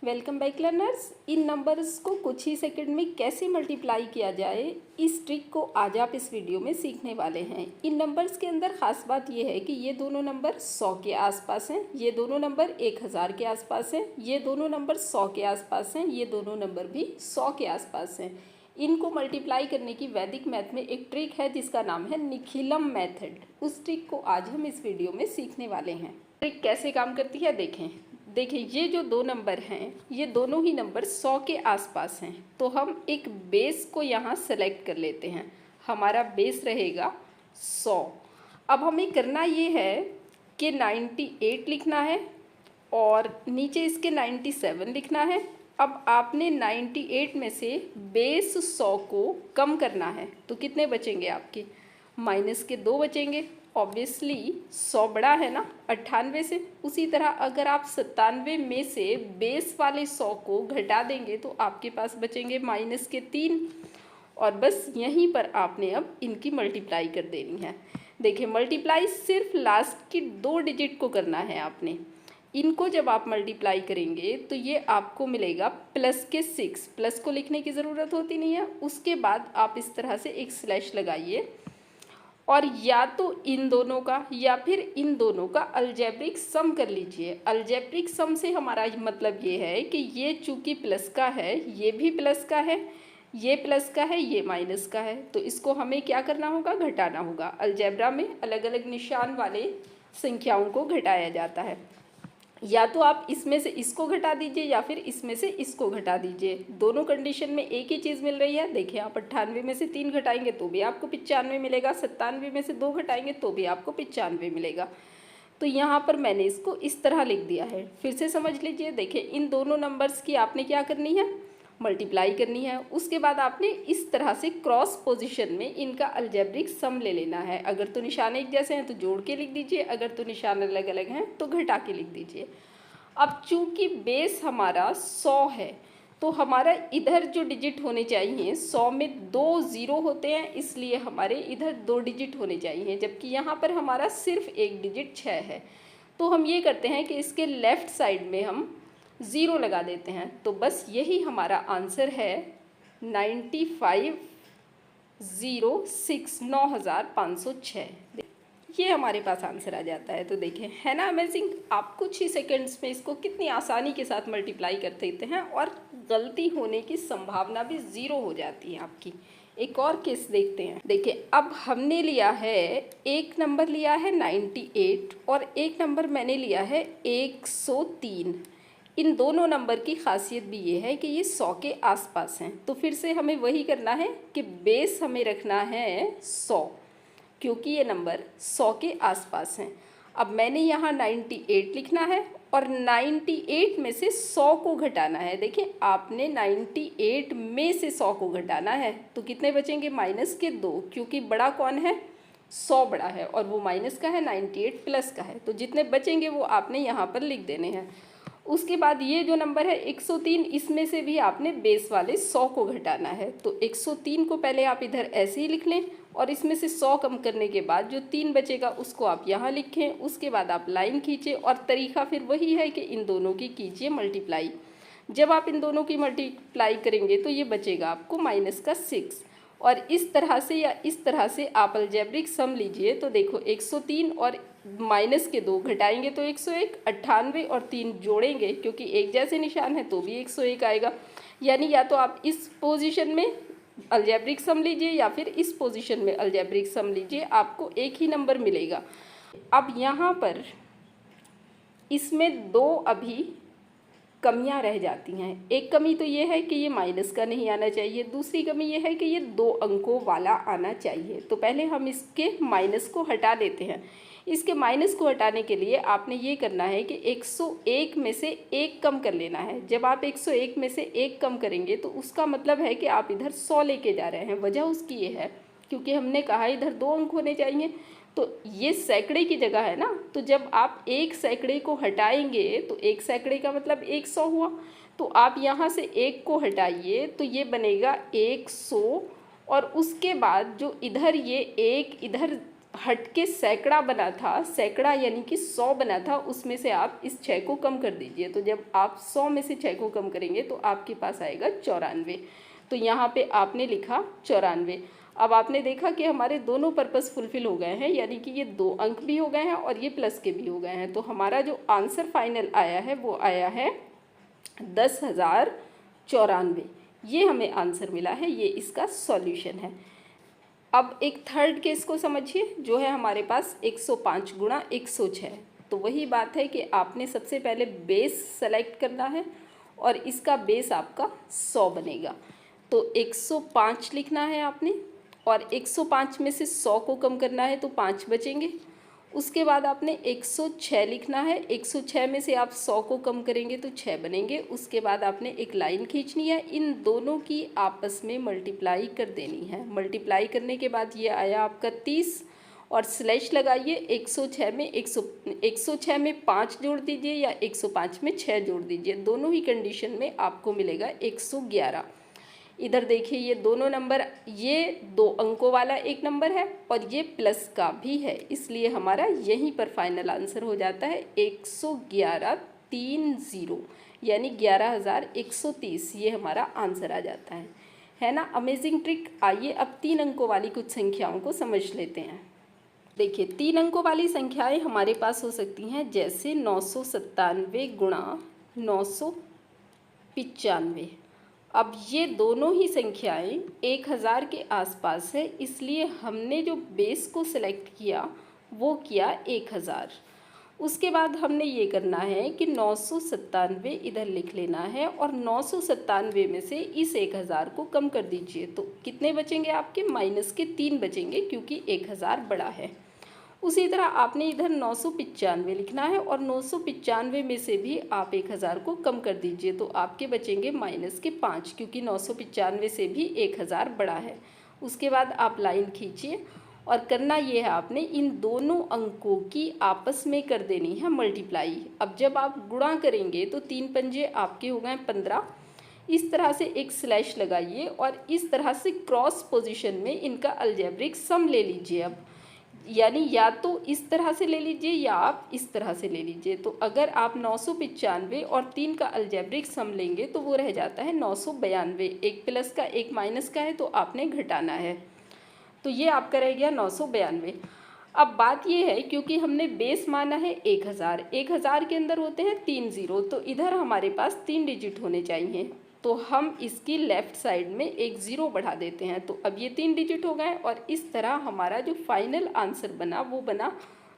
Welcome back learners. इन numbers को कुछ ही सेकंड में कैसे मल्टीप्लाई किया जाए, इस ट्रिक को आज आप इस वीडियो में सीखने वाले हैं। इन नंबर्स के अंदर ख़ास बात यह है कि ये दोनों नंबर 100 के आसपास हैं, ये दोनों नंबर 1000 के आसपास हैं, ये दोनों नंबर 100 के आसपास हैं, ये दोनों नंबर भी 100 के आसपास हैं। इनको मल्टीप्लाई करने की वैदिक मैथ में एक ट्रिक है जिसका नाम है निखिलम मेथड। उस ट्रिक को आज हम इस वीडियो में सीखने वाले हैं। ट्रिक कैसे काम करती है देखिए ये जो दो नंबर हैं ये दोनों ही नंबर 100 के आसपास हैं। तो हम एक बेस को यहाँ सेलेक्ट कर लेते हैं। हमारा बेस रहेगा 100। अब हमें करना ये है कि 98 लिखना है और नीचे इसके 97 लिखना है। अब आपने 98 में से बेस 100 को कम करना है तो कितने बचेंगे आपके? माइनस के 2 बचेंगे। ऑब्वियसली 100 बड़ा है ना 98 से। उसी तरह अगर आप 97 में से बेस वाले 100 को घटा देंगे तो आपके पास बचेंगे माइनस के 3। और बस यहीं पर आपने अब इनकी मल्टीप्लाई कर देनी है। देखिए मल्टीप्लाई सिर्फ लास्ट की 2 डिजिट को करना है आपने। इनको जब आप मल्टीप्लाई करेंगे तो ये आपको मिलेगा प्लस के 6। प्लस को लिखने की ज़रूरत होती नहीं है। उसके बाद आप इस तरह से एक स्लैश लगाइए और या तो इन दोनों का या फिर इन दोनों का अलजेब्रिक सम कर लीजिए। अलजेब्रिक सम से हमारा मतलब ये है कि ये चूँकि प्लस का है, ये भी प्लस का है, ये प्लस का है, ये माइनस का है, तो इसको हमें क्या करना होगा? घटाना होगा। अलजेब्रा में अलग अलग निशान वाले संख्याओं को घटाया जाता है। या तो आप इसमें से इसको घटा दीजिए या फिर इसमें से इसको घटा दीजिए। दोनों कंडीशन में एक ही चीज़ मिल रही है। देखिए आप 98 में से 3 घटाएंगे तो भी आपको 95 मिलेगा, 97 में से 2 घटाएंगे तो भी आपको 95 मिलेगा। तो यहाँ पर मैंने इसको इस तरह लिख दिया है। फिर से समझ लीजिए। देखिए इन दोनों नंबर्स की आपने क्या करनी है? मल्टीप्लाई करनी है। उसके बाद आपने इस तरह से क्रॉस पोजीशन में इनका अलजेब्रिक सम ले लेना है। अगर तो निशान एक जैसे हैं तो जोड़ के लिख दीजिए, अगर तो निशान अलग अलग हैं तो घटा के लिख दीजिए। अब चूंकि बेस हमारा 100 है तो हमारा इधर जो डिजिट होने चाहिए, 100 में 2 0 होते हैं, इसलिए हमारे इधर 2 डिजिट होने चाहिए, जबकि यहाँ पर हमारा सिर्फ एक डिजिट 6 है। तो हम ये करते हैं कि इसके लेफ़्ट साइड में हम 0 लगा देते हैं। तो बस यही हमारा आंसर है 9506 9506। ये हमारे पास आंसर आ जाता है। तो देखें, है ना अमेजिंग। आप कुछ ही सेकंड्स में इसको कितनी आसानी के साथ मल्टीप्लाई कर देते हैं और गलती होने की संभावना भी 0 हो जाती है आपकी। एक और केस देखते हैं। देखिए अब हमने लिया है, एक नंबर लिया है 98 और एक नंबर मैंने लिया है 103। इन दोनों नंबर की खासियत भी ये है कि ये 100 के आसपास हैं। तो फिर से हमें वही करना है कि बेस हमें रखना है 100, क्योंकि ये नंबर 100 के आसपास हैं। अब मैंने यहाँ 98 लिखना है और 98 में से 100 को घटाना है। देखिए आपने 98 में से 100 को घटाना है तो कितने बचेंगे? माइनस के 2, क्योंकि बड़ा कौन है? 100 बड़ा है और वो माइनस का है, 98 प्लस का है। तो जितने बचेंगे वो आपने यहाँ पर लिख देने हैं। उसके बाद ये जो नंबर है 103, इसमें से भी आपने बेस वाले 100 को घटाना है। तो 103 को पहले आप इधर ऐसे ही लिख लें और इसमें से 100 कम करने के बाद जो 3 बचेगा उसको आप यहाँ लिखें। उसके बाद आप लाइन खींचें और तरीका फिर वही है कि इन दोनों की कीजिए मल्टीप्लाई। जब आप इन दोनों की मल्टीप्लाई करेंगे तो ये बचेगा आपको माइनस का 6। और इस तरह से या इस तरह से आप अलजेब्रिक सम लीजिए। तो देखो 103 और माइनस के 2 घटाएंगे तो 101, 98 और 3 जोड़ेंगे क्योंकि एक जैसे निशान है तो भी 101 आएगा। यानी या तो आप इस पोजीशन में अलजेब्रिक सम लीजिए या फिर इस पोजीशन में अलजेब्रिक सम लीजिए, आपको एक ही नंबर मिलेगा। अब यहाँ पर इसमें 2 अभी कमियां रह जाती हैं। एक कमी तो ये है कि ये माइनस का नहीं आना चाहिए, दूसरी कमी ये है कि ये 2 अंकों वाला आना चाहिए। तो पहले हम इसके माइनस को हटा देते हैं। इसके माइनस को हटाने के लिए आपने ये करना है कि 101 में से 1 कम कर लेना है। जब आप 101 में से 1 कम करेंगे तो उसका मतलब है कि आप इधर 100 लेके जा रहे हैं। वजह उसकी ये है क्योंकि हमने कहा इधर 2 अंक होने चाहिए, तो ये सैकड़े की जगह है ना। तो जब आप एक सैकड़े को हटाएंगे तो एक सैकड़े का मतलब 100 हुआ। तो आप यहाँ से 1 को हटाइए तो ये बनेगा 100 और उसके बाद जो इधर ये 1 इधर हट के सैकड़ा बना था, सैकड़ा यानी कि 100 बना था, उसमें से आप इस 6 को कम कर दीजिए। तो जब आप 100 में से 6 को कम करेंगे तो आपके पास आएगा 94। तो यहाँ पे आपने लिखा 94। अब आपने देखा कि हमारे दोनों पर्पस फुलफिल हो गए हैं, यानी कि ये 2 अंक भी हो गए हैं और ये प्लस के भी हो गए हैं। तो हमारा जो आंसर फाइनल आया है वो आया है 10,094। ये हमें आंसर मिला है, ये इसका सॉल्यूशन है। अब एक थर्ड केस को समझिए, जो है हमारे पास 105 गुणा 106। तो वही बात है कि आपने सबसे पहले बेस सेलेक्ट करना है और इसका बेस आपका 100 बनेगा। तो 105 लिखना है आपने और 105 में से 100 को कम करना है तो 5 बचेंगे। उसके बाद आपने 106 लिखना है, 106 में से आप 100 को कम करेंगे तो 6 बनेंगे। उसके बाद आपने एक लाइन खींचनी है, इन दोनों की आपस में मल्टीप्लाई कर देनी है। मल्टीप्लाई करने के बाद ये आया आपका 30 और स्लैश लगाइए 106 में 106 में 5 जोड़ दीजिए या 105 में 6 जोड़ दीजिए, दोनों ही कंडीशन में आपको मिलेगा 111। इधर देखिए ये दोनों नंबर, ये 2 अंकों वाला एक नंबर है और ये प्लस का भी है, इसलिए हमारा यहीं पर फाइनल आंसर हो जाता है 11130, यानी 11,130। ये हमारा आंसर आ जाता है ना। Amazing trick. आइए अब 3 अंकों वाली कुछ संख्याओं को समझ लेते हैं। देखिए 3 अंकों वाली संख्याएं हमारे पास हो सकती हैं, जैसे 997 गुणा 995। अब ये दोनों ही संख्याएं 1000 के आसपास है, इसलिए हमने जो बेस को सिलेक्ट किया वो किया 1000। उसके बाद हमने ये करना है कि 997 इधर लिख लेना है और 997 में से इस 1000 को कम कर दीजिए। तो कितने बचेंगे आपके? माइनस के 3 बचेंगे, क्योंकि 1000 बड़ा है। उसी तरह आपने इधर 995 लिखना है और 995 में से भी आप 1000 को कम कर दीजिए। तो आपके बचेंगे माइनस के 5, क्योंकि 995 से भी 1000 बड़ा है। उसके बाद आप लाइन खींचिए और करना ये है, आपने इन दोनों अंकों की आपस में कर देनी है मल्टीप्लाई। अब जब आप गुणा करेंगे तो 3 पंजे आपके हो गए 15। इस तरह से एक स्लैश लगाइए और इस तरह से क्रॉस पोजीशन में इनका अलजेब्रिक सम ले लीजिए। अब यानी या तो इस तरह से ले लीजिए या आप इस तरह से ले लीजिए। तो अगर आप 995 और 3 का अलजेब्रिक सम लेंगे तो वो रह जाता है 992। एक प्लस का एक माइनस का है तो आपने घटाना है, तो ये आपका रह गया 992। अब बात ये है, क्योंकि हमने बेस माना है 1000, 1000 के अंदर होते हैं 3 ज़ीरो, तो इधर हमारे पास 3 डिजिट होने चाहिए। तो हम इसकी लेफ़्ट साइड में एक ज़ीरो बढ़ा देते हैं। तो अब ये 3 डिजिट हो गए और इस तरह हमारा जो फाइनल आंसर बना वो बना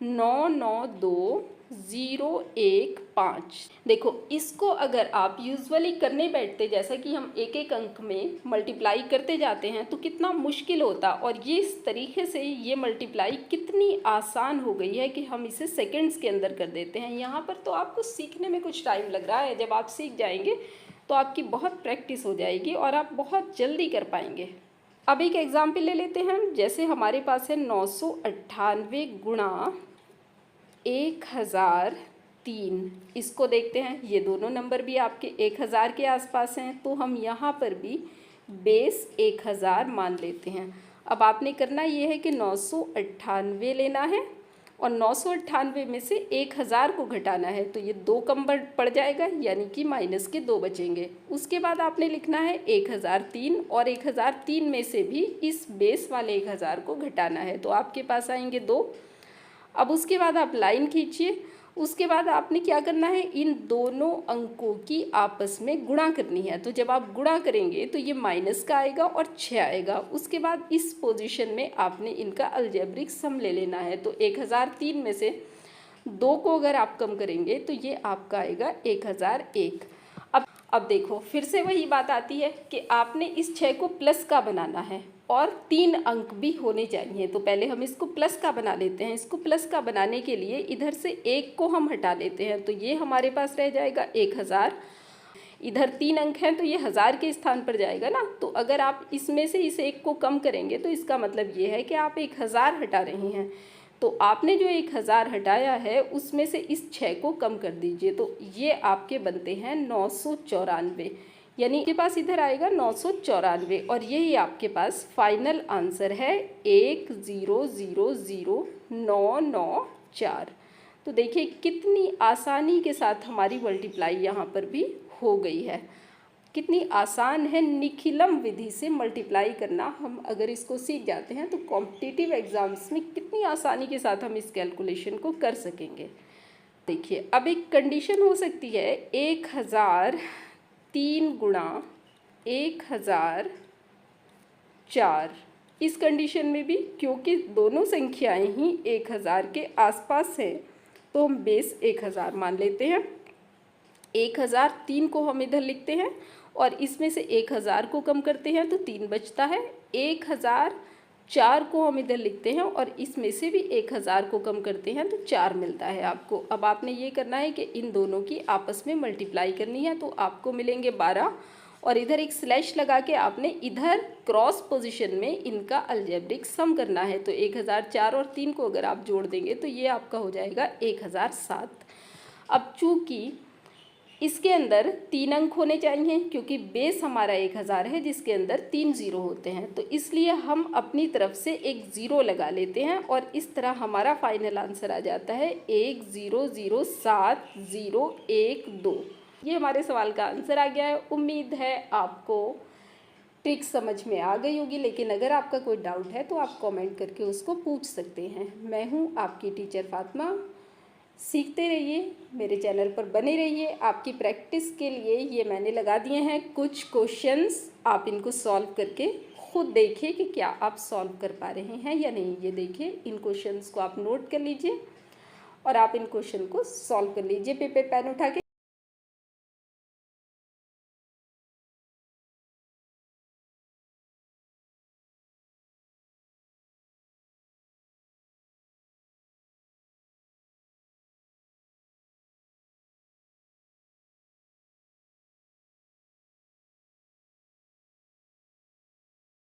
992015। देखो इसको अगर आप यूजुअली करने बैठते, जैसा कि हम एक एक अंक में मल्टीप्लाई करते जाते हैं, तो कितना मुश्किल होता। और ये इस तरीके से ये मल्टीप्लाई कितनी आसान हो गई है कि हम इसे सेकंड्स के अंदर कर देते हैं। यहाँ पर तो आपको सीखने में कुछ टाइम लग रहा है, जब आप सीख जाएंगे तो आपकी बहुत प्रैक्टिस हो जाएगी और आप बहुत जल्दी कर पाएंगे। अब एक एग्जाम्पल ले लेते हैं, जैसे हमारे पास है 998 गुणा 1003। इसको देखते हैं, ये दोनों नंबर भी आपके 1000 के आसपास हैं, तो हम यहाँ पर भी बेस 1000 मान लेते हैं। अब आपने करना ये है कि 998 लेना है और 998 में से 1000 को घटाना है, तो ये 2 कम पड़ जाएगा, यानी कि माइनस के 2 बचेंगे। उसके बाद आपने लिखना है 1003 और 1003 में से भी इस बेस वाले 1000 को घटाना है, तो आपके पास आएंगे 2। अब उसके बाद आप लाइन खींचिए। उसके बाद आपने क्या करना है, इन दोनों अंकों की आपस में गुणा करनी है। तो जब आप गुणा करेंगे तो ये माइनस का आएगा और 6 आएगा। उसके बाद इस पोजीशन में आपने इनका अलजेब्रिक सम ले लेना है। तो 1003 में से 2 को अगर आप कम करेंगे तो ये आपका आएगा 1001। अब देखो फिर से वही बात आती है कि आपने इस 6 को प्लस का बनाना है और 3 अंक भी होने चाहिए। तो पहले हम इसको प्लस का बना लेते हैं। इसको प्लस का बनाने के लिए इधर से 1 को हम हटा लेते हैं, तो ये हमारे पास रह जाएगा 1000। इधर 3 अंक हैं तो ये 1000 के स्थान पर जाएगा ना। तो अगर आप इसमें से इस 1 को कम करेंगे तो इसका मतलब ये है कि आप 1000 हटा रहे हैं। तो आपने जो 1000 हटाया है उसमें से इस 6 को कम कर दीजिए, तो ये आपके बनते हैं 994। यानी आपके पास इधर आएगा 994 और यही आपके पास फाइनल आंसर है 10000994। तो देखिए कितनी आसानी के साथ हमारी मल्टीप्लाई यहाँ पर भी हो गई है। कितनी आसान है निखिलम विधि से मल्टीप्लाई करना। हम अगर इसको सीख जाते हैं तो कॉम्पिटिटिव एग्जाम्स में कितनी आसानी के साथ हम इस कैलकुलेशन को कर सकेंगे। देखिए अब एक कंडीशन हो सकती है 1003 गुणा 1004। इस कंडीशन में भी क्योंकि दोनों संख्याएं ही 1000 के आसपास हैं तो हम बेस 1000 मान लेते हैं। 1003 को हम इधर लिखते हैं और इसमें से 1000 को कम करते हैं तो 3 बचता है। 1004 को हम इधर लिखते हैं और इसमें से भी 1000 को कम करते हैं तो 4 मिलता है आपको। अब आपने ये करना है कि इन दोनों की आपस में मल्टीप्लाई करनी है तो आपको मिलेंगे 12 और इधर एक स्लैश लगा के आपने इधर क्रॉस पोजीशन में इनका अलजेब्रिक सम करना है। तो 1004 और 3 को अगर आप जोड़ देंगे तो ये आपका हो जाएगा 1007। अब चूँकि इसके अंदर 3 अंक होने चाहिए क्योंकि बेस हमारा 1000 है जिसके अंदर 3 जीरो होते हैं, तो इसलिए हम अपनी तरफ से एक ज़ीरो लगा लेते हैं और इस तरह हमारा फाइनल आंसर आ जाता है 1007,012। ये हमारे सवाल का आंसर आ गया है। उम्मीद है आपको ट्रिक समझ में आ गई होगी, लेकिन अगर आपका कोई डाउट है तो आप कमेंट करके उसको पूछ सकते हैं। मैं हूँ आपकी टीचर फातिमा। सीखते रहिए, मेरे चैनल पर बने रहिए। आपकी प्रैक्टिस के लिए ये मैंने लगा दिए हैं कुछ क्वेश्चंस, आप इनको सॉल्व करके खुद देखिए कि क्या आप सॉल्व कर पा रहे हैं या नहीं। ये देखिए, इन क्वेश्चंस को आप नोट कर लीजिए और आप इन क्वेश्चन को सॉल्व कर लीजिए पेपर पेन उठा के।